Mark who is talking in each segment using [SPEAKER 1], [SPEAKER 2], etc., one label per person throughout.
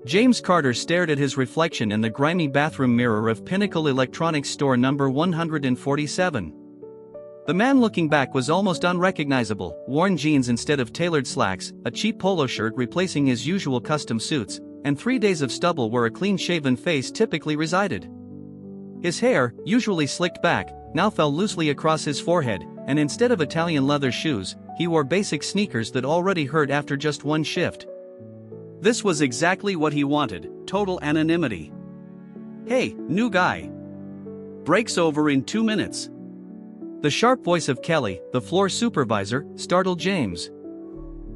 [SPEAKER 1] James Carter stared at his reflection in the grimy bathroom mirror of Pinnacle Electronics store number 147. The man looking back was almost unrecognizable, worn jeans instead of tailored slacks, a cheap polo shirt replacing his usual custom suits, and 3 days of stubble where a clean-shaven face typically resided. His hair, usually slicked back, now fell loosely across his forehead, and instead of Italian leather shoes, he wore basic sneakers that already hurt after just one shift. This was exactly what he wanted, total anonymity. "Hey, new guy. Break's over in 2 minutes." The sharp voice of Kelly, the floor supervisor, startled James.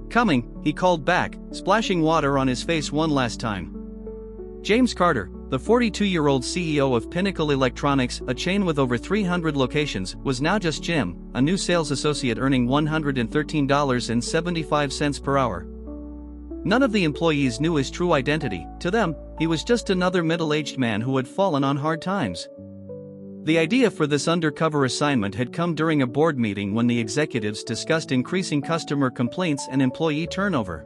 [SPEAKER 1] "Coming," he called back, splashing water on his face one last time. James Carter, the 42-year-old CEO of Pinnacle Electronics, a chain with over 300 locations, was now just Jim, a new sales associate earning $113.75 per hour. None of the employees knew his true identity. To them, he was just another middle-aged man who had fallen on hard times. The idea for this undercover assignment had come during a board meeting when the executives discussed increasing customer complaints and employee turnover.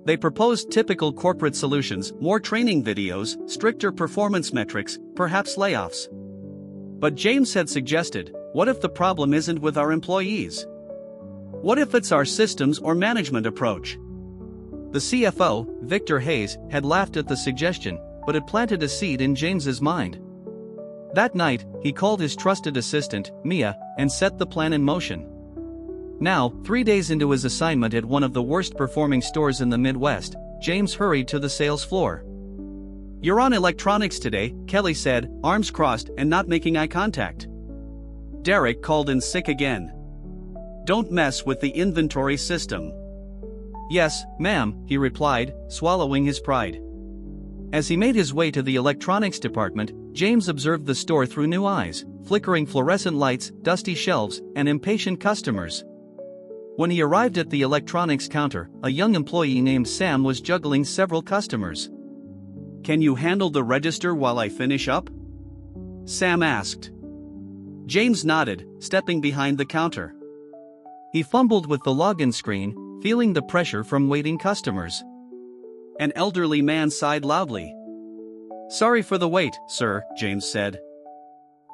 [SPEAKER 1] They proposed typical corporate solutions: more training videos, stricter performance metrics, perhaps layoffs. But James had suggested, what if the problem isn't with our employees? What if it's our systems or management approach? The CFO, Victor Hayes, had laughed at the suggestion, but it planted a seed in James's mind. That night, he called his trusted assistant, Mia, and set the plan in motion. Now, 3 days into his assignment at one of the worst-performing stores in the Midwest, James hurried to the sales floor. "You're on electronics today," Kelly said, arms crossed and not making eye contact. Derek called in sick again. "Don't mess with the inventory system." "Yes, ma'am," he replied, swallowing his pride. As he made his way to the electronics department, James observed the store through new eyes, flickering fluorescent lights, dusty shelves, and impatient customers. When he arrived at the electronics counter, a young employee named Sam was juggling several customers. "Can you handle the register while I finish up?" Sam asked. James nodded, stepping behind the counter. He fumbled with the login screen, feeling the pressure from waiting customers. An elderly man sighed loudly. "Sorry for the wait, sir," James said.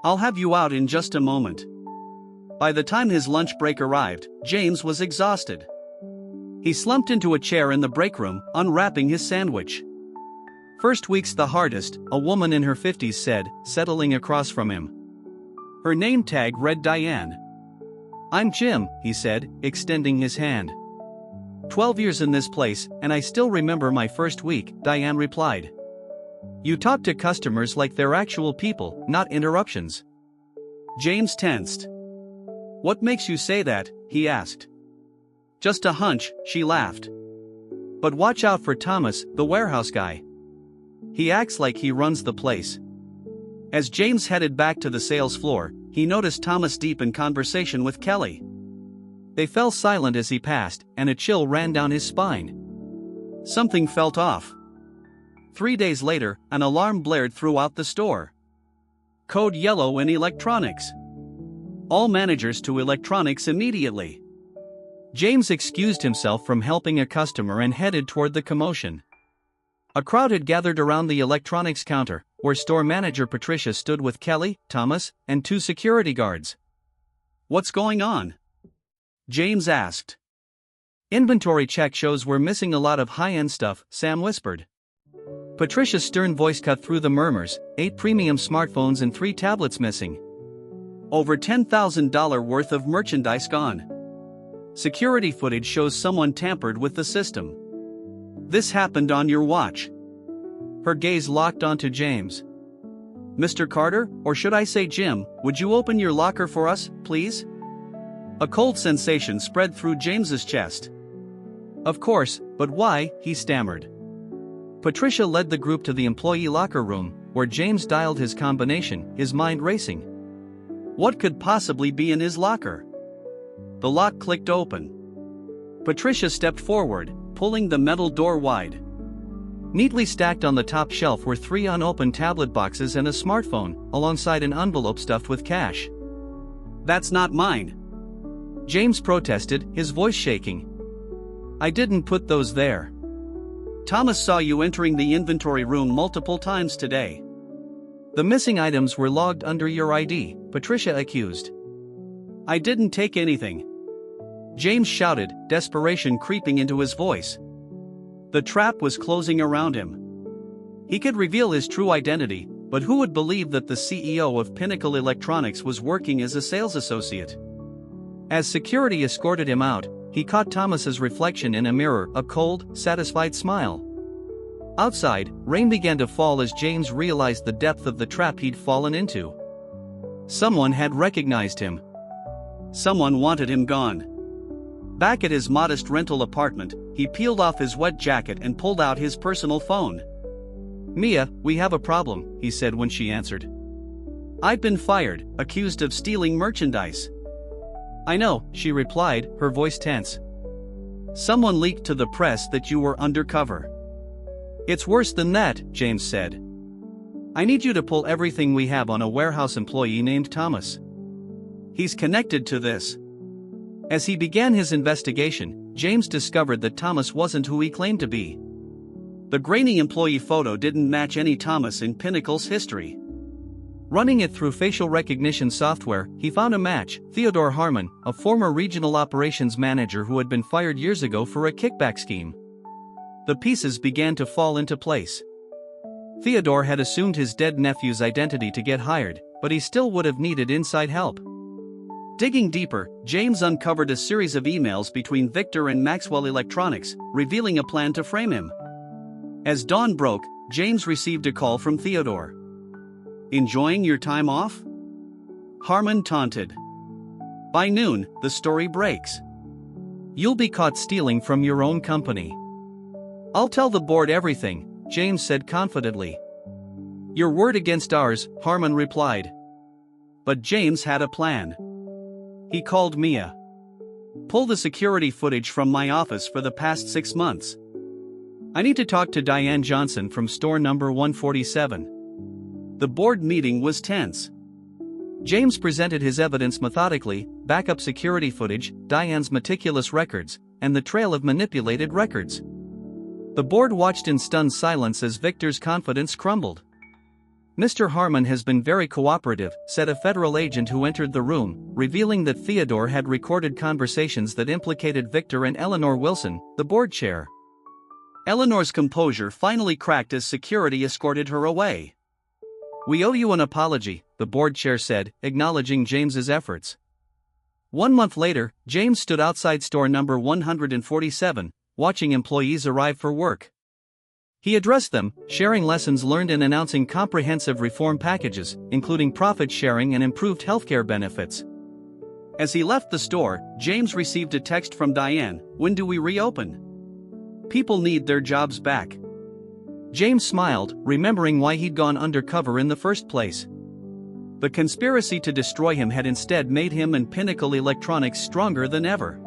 [SPEAKER 1] "I'll have you out in just a moment." By the time his lunch break arrived, James was exhausted. He slumped into a chair in the break room, unwrapping his sandwich. "First week's the hardest," a woman in her 50s said, settling across from him. Her name tag read Diane. "I'm Jim," he said, extending his hand. 12 years in this place, and I still remember my first week," Diane replied. "You talk to customers like they're actual people, not interruptions." James tensed. "What makes you say that?" he asked. "Just a hunch," she laughed. "But watch out for Thomas, the warehouse guy. He acts like he runs the place." As James headed back to the sales floor, he noticed Thomas deep in conversation with Kelly. They fell silent as he passed, and a chill ran down his spine. Something felt off. 3 days later, an alarm blared throughout the store. Code yellow in electronics. All managers to electronics immediately. James excused himself from helping a customer and headed toward the commotion. A crowd had gathered around the electronics counter, where store manager Patricia stood with Kelly, Thomas, and 2 security guards. "What's going on?" James asked. "Inventory check shows we're missing a lot of high-end stuff," Sam whispered. Patricia's stern voice cut through the murmurs, 8 premium smartphones and 3 tablets missing. Over $10,000 worth of merchandise gone. Security footage shows someone tampered with the system. This happened on your watch. Her gaze locked onto James. "Mr. Carter, or should I say Jim, would you open your locker for us, please?" A cold sensation spread through James's chest. "Of course, but why?" he stammered. Patricia led the group to the employee locker room, where James dialed his combination, his mind racing. What could possibly be in his locker? The lock clicked open. Patricia stepped forward, pulling the metal door wide. Neatly stacked on the top shelf were 3 unopened tablet boxes and a smartphone, alongside an envelope stuffed with cash. "That's not mine," James protested, his voice shaking. "I didn't put those there."
[SPEAKER 2] Thomas saw you entering the inventory room multiple times today.
[SPEAKER 1] The missing items were logged under your ID, Patricia accused.
[SPEAKER 2] I didn't take anything.
[SPEAKER 1] James shouted, desperation creeping into his voice.
[SPEAKER 2] The trap was closing around him.
[SPEAKER 1] He could reveal his true identity, but who would believe that the CEO of Pinnacle Electronics was working as a sales associate? As security escorted him out, he caught Thomas's reflection in a mirror, a cold, satisfied smile. Outside, rain began to fall as James realized the depth of the trap he'd fallen into. Someone had recognized him.
[SPEAKER 2] Someone wanted him gone. Back at his modest rental apartment, he peeled off his wet jacket and pulled out his personal phone.
[SPEAKER 1] "Mia, we have a problem," he said when she answered.
[SPEAKER 2] "I've been fired, accused of stealing merchandise."
[SPEAKER 1] "I know," she replied, her voice tense.
[SPEAKER 2] "Someone leaked to the press that you were undercover."
[SPEAKER 1] "It's worse than that," James said. "I need you to pull everything we have on a warehouse employee named Thomas.
[SPEAKER 2] He's connected to this."
[SPEAKER 1] As he began his investigation, James discovered that Thomas wasn't who he claimed to be.
[SPEAKER 2] The grainy employee photo didn't match any Thomas in Pinnacle's history.
[SPEAKER 1] Running it through facial recognition software, he found a match: Theodore Harmon, a former regional operations manager who had been fired years ago for a kickback scheme. The pieces began to fall into place. Theodore had assumed his dead nephew's identity to get hired, but he still would have needed inside help.
[SPEAKER 2] Digging deeper, James uncovered a series of emails between Victor and Maxwell Electronics, revealing a plan to frame him. As dawn broke, James received a call from Theodore. "Enjoying your time off?" Harmon taunted. By noon, the story breaks.
[SPEAKER 1] "You'll be caught stealing from your own company." "I'll tell the board everything," James said confidently.
[SPEAKER 2] "Your word against ours," Harmon replied. But James had a plan. He called Mia. "Pull the security footage from my office for the past 6 months. I need to talk to Diane Johnson from store number 147. The board meeting was tense.
[SPEAKER 1] James presented his evidence methodically: backup security footage, Diane's meticulous records, and the trail of manipulated records. The board watched in stunned silence as Victor's confidence crumbled. "Mr. Harmon has been very cooperative," said a federal agent who entered the room, revealing that Theodore had recorded conversations that implicated Victor and Eleanor Wilson, the board chair.
[SPEAKER 2] Eleanor's composure finally cracked as security escorted her away.
[SPEAKER 1] "We owe you an apology," the board chair said, acknowledging James's efforts. 1 month later, James stood outside store number 147, watching employees arrive for work. He addressed them, sharing lessons learned and announcing comprehensive reform packages, including profit sharing and improved healthcare benefits.
[SPEAKER 2] As he left the store, James received a text from Diane: "When do we reopen? People need their jobs back."
[SPEAKER 1] James smiled, remembering why he'd gone undercover in the first place.
[SPEAKER 2] The conspiracy to destroy him had instead made him and Pinnacle Electronics stronger than ever.